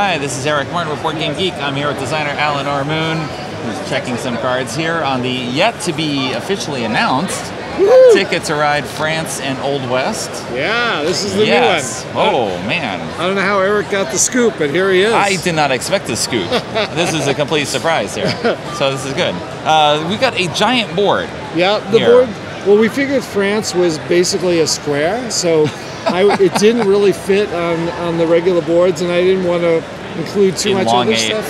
Hi, this is Eric Martin with Board Game Geek. I'm here with designer Alan R. Moon, who's checking some cards here on the yet-to-be officially announced Ticket to Ride France and Old West. Yeah, this is the new one. Oh, man. I don't know how Eric got the scoop, but here he is. I did not expect the scoop. This is a complete surprise here. So this is good. We got a giant board. Yeah, the board. Well, we figured France was basically a square, so it didn't really fit on the regular boards, and I didn't want to include too much other stuff.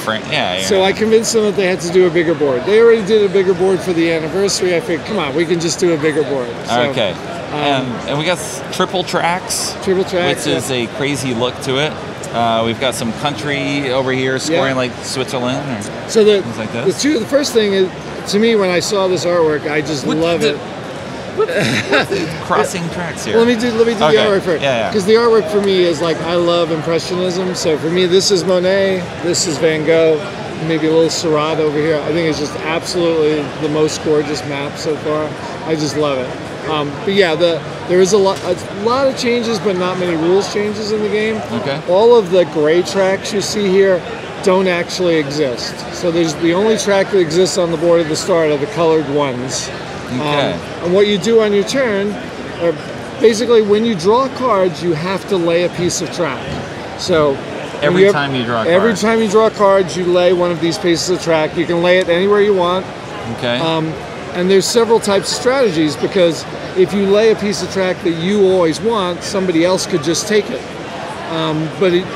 So I convinced them that they had to do a bigger board. They already did a bigure board for the anniversary. I figured, come on, we can just do a bigger board. So, okay. And we got triple tracks. Triple tracks. Which is a crazy look to it. We've got some country over here scoring like Switzerland or so things like this. The first thing is, to me, when I saw this artwork, I just love it. Crossing tracks here. Well, let me do the artwork first. Yeah. Because the artwork for me is like, I love Impressionism. So for me, this is Monet, this is Van Gogh, maybe a little Seurat over here. I think it's just absolutely the most gorgeous map so far. I just love it. But yeah, there is a lot of changes, but not many rules changes in the game. Okay. All of the gray tracks you see here don't actually exist. So there's the only track that exists on the board at the start are the colored ones. Okay. And what you do on your turn, or basically when you draw cards, you have to lay a piece of track. So every time you draw cards, you lay one of these pieces of track. You can lay it anywhere you want. Okay. And there's several types of strategies, because if you lay a piece of track that you always want, somebody else could just take it.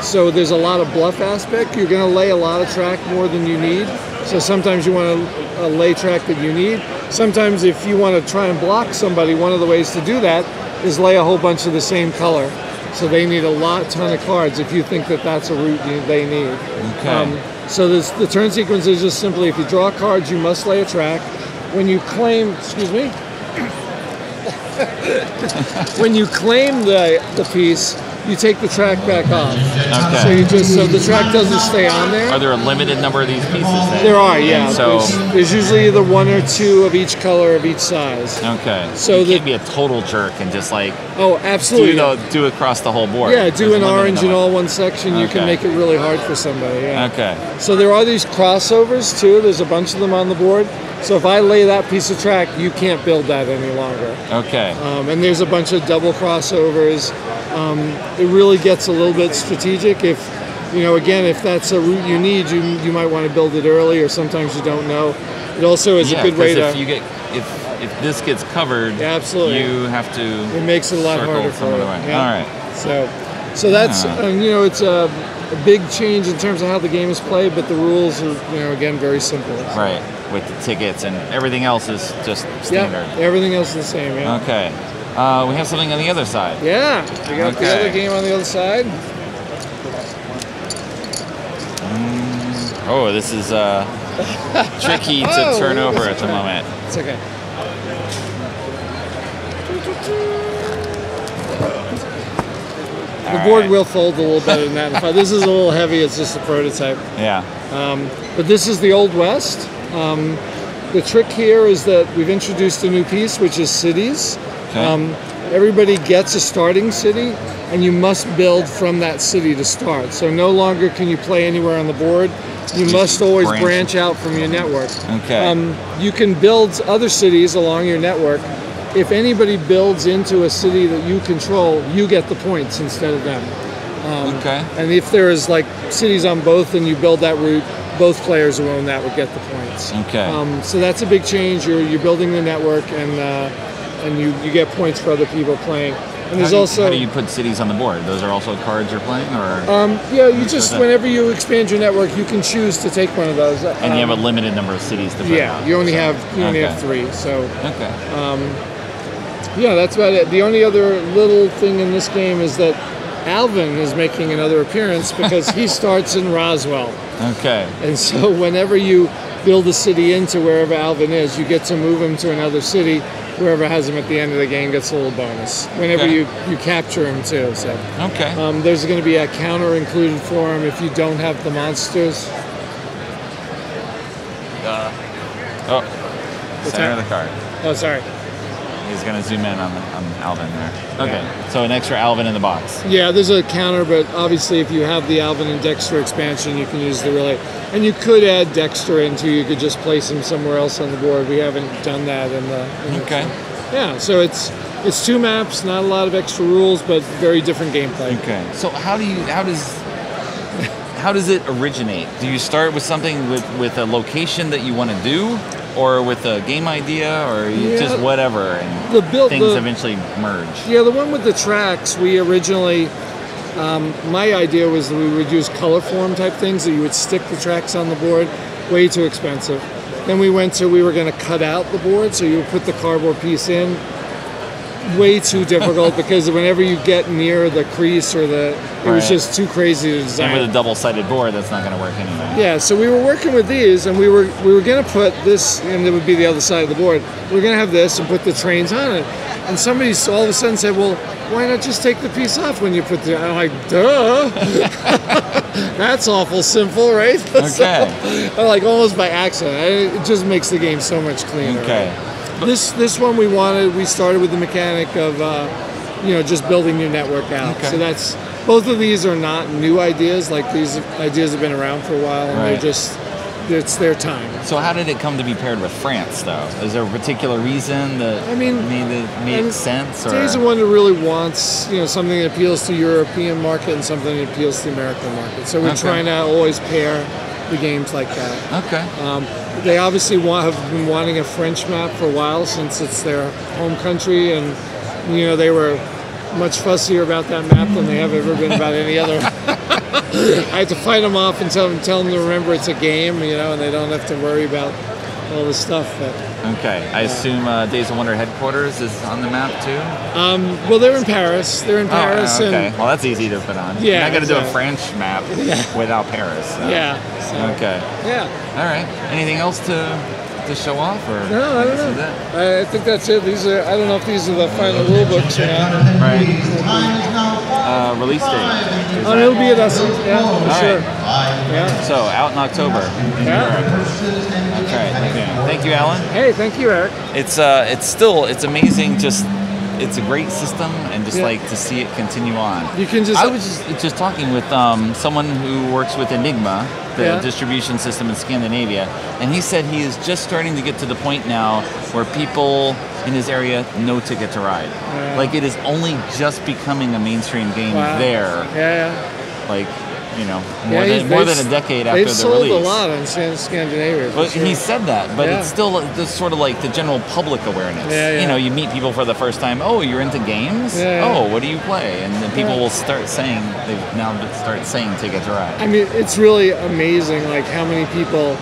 So there's a lot of bluff aspect. You're going to lay a lot of track more than you need. So sometimes you want to lay track that you need. Sometimes if you want to try and block somebody, one of the ways to do that is lay a whole bunch of the same color. So they need a ton of cards if you think that that's a route they need. Okay. So the turn sequence is just simply, if you draw cards, you must lay a track. When you claim, when you claim the piece, you take the track back off. Okay. So the track doesn't stay on there. Are there a limited number of these pieces then? There are, yeah. So there's usually either one or two of each color of each size. Okay. So you can't be a total jerk and just like absolutely do across the whole board. Yeah, do an orange in all one section. You can make it really hard for somebody. Yeah. Okay. So there are these crossovers too. There's a bunch of them on the board. So if I lay that piece of track, you can't build that any longer. Okay. And there's a bunch of double crossovers. It really gets a little bit strategic. If if that's a route you need, you might want to build it early, or sometimes you don't know. It also is a good way to. If this gets covered, absolutely, you have to. It makes it a lot harder for you. Yeah. All right. So that's it's a big change in terms of how the game is played, but the rules are again very simple. Right, with the tickets and everything else is just standard. Yeah, everything else is the same. Yeah. Okay. We have something on the other side. Yeah, we got the other game on the other side. Oh, this is tricky to turn over at the moment. It's okay. The board will fold a little better than that. This is a little heavy. It's just a prototype. Yeah. But this is the Old West. The trick here is that we've introduced a new piece, which is cities. Okay. Everybody gets a starting city, and you must build from that city to start. So no longer can you play anywhere on the board. You must always branch out from your network. Okay. You can build other cities along your network. If anybody builds into a city that you control, you get the points instead of them. Okay. And if there is like cities on both and you build that route, both players who own that would get the points. Okay. So that's a big change. You're building the network, and you get points for other people playing. And there's how do you put cities on the board? Those are also cards you're playing, or? Yeah, you just whenever you expand your network, you can choose to take one of those. And you have a limited number of cities to put. Yeah, you only have 3. So. Okay. Yeah, that's about it. The only other little thing in this game is that Alvin is making another appearance because he starts in Roswell. Okay. And so whenever you build a city into wherever Alvin is, you get to move him to another city. Whoever has him at the end of the game gets a little bonus. Whenever you capture him too. So. Okay. There's going to be a counter included for him if you don't have the monsters. Center of the card. Oh, sorry. He's going to zoom in on Alvin there. Okay, so an extra Alvin in the box. Yeah, there's a counter, but obviously if you have the Alvin and Dexter expansion, you can use the relay. And you could add Dexter into, you could just place him somewhere else on the board. We haven't done that in the Okay. Yeah, so it's 2 maps, not a lot of extra rules, but very different gameplay. Okay. So how does it originate? Do you start with something with a location that you want to do, or with a game idea, or just whatever, and things eventually merge? Yeah, the one with the tracks, we originally, my idea was that we would use color form type things, that you would stick the tracks on the board, way too expensive. Then we were going to cut out the board, so you would put the cardboard piece in, way too difficult, because whenever you get near the crease or it was just too crazy to design. And with a double-sided board, that's not going to work anyway. Yeah, so we were working with these, and we were going to put this, and it would be the other side of the board. We were going to have this and put the trains on it. And somebody all of a sudden said, well, why not just take the piece off when you put the... I'm like, duh! That's awful simple, right? Okay. So, like almost by accident. It just makes the game so much cleaner. Okay. Right? This one we started with the mechanic of, just building your network out. Okay. So both of these are not new ideas. Like, these ideas have been around for a while, and they're just... It's their time. So how did it come to be paired with France, though? Is there a particular reason that made sense? Or? Days of Wonder really wants something that appeals to European market and something that appeals to the American market. So we're trying to always pair the games like that. Okay. They obviously have been wanting a French map for a while, since it's their home country, and they were much fussier about that map than they have ever been about any other. I have to fight them off and tell them to remember it's a game, and they don't have to worry about all this stuff. But, okay, I assume Days of Wonder headquarters is on the map too? Well, they're in Paris. They're in Paris. Okay, and, well, that's easy to put on. Yeah, you're not going to do a French map without Paris. So. Yeah. So, okay. Yeah. All right. Anything else to show off? Or no, I don't know. I think that's it. I don't know if these are the final rule books or not. Right. Release date. It'll be at Essence. Yeah, for sure. Right. Yeah. So out in October. Yeah. Okay. Thank you, Alan. Hey, thank you, Eric. It's amazing. It's a great system, and to see it continue on. I was just talking with someone who works with Enigma, the distribution system in Scandinavia, and he said he is just starting to get to the point now where people in his area know Ticket to Ride. Yeah. Like, it is only just becoming a mainstream game there. Yeah. Like, more than a decade after the release. They've sold a lot in Scandinavia. Well, he said that, but it's still sort of like the general public awareness. Yeah. You meet people for the first time. Oh, you're into games? Yeah. Oh, what do you play? And then people will start saying, Ticket to Ride. I mean, it's really amazing, like, how many people,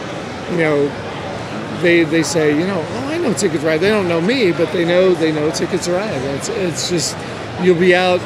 they say, oh, I know Ticket to Ride. They don't know me, but they know Ticket to Ride. It's just, you'll be out,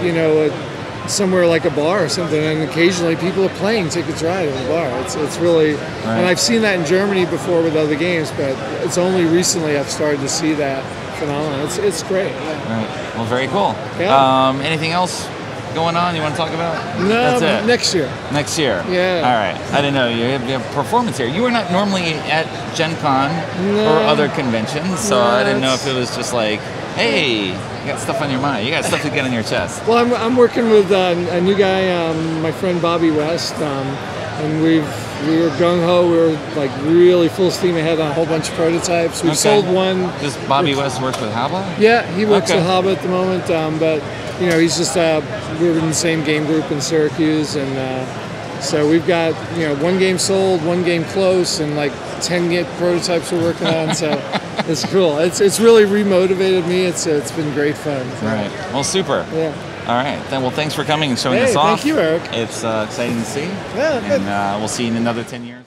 somewhere like a bar or something, and occasionally people are playing Ticket to Ride in the bar. It's really, and I've seen that in Germany before with other games, but it's only recently I've started to see that phenomenon. It's great. Right. Well, very cool. Yeah. Anything else going on you want to talk about? No, that's it. Next year. Next year. Yeah. All right. I didn't know you have performance here. You were not normally at Gen Con or other conventions, so I didn't know if it was just like, hey, you got stuff on your mind. You got stuff to get on your chest. Well, I'm working with a new guy, my friend Bobby West, and we were gung-ho. We were like really full steam ahead on a whole bunch of prototypes. We've sold one. Does Bobby West work with Haba? Yeah, he works with Haba at the moment, but he's just we're in the same game group in Syracuse, and so we've got one game sold, one game close, and like 10 prototypes we're working on. So it's cool. It's really remotivated me. It's been great fun. So. Right. Well, super. Yeah. All right. Then, well, thanks for coming and showing us off. Thank you, Eric. It's exciting to see. Yeah. And we'll see you in another 10 years.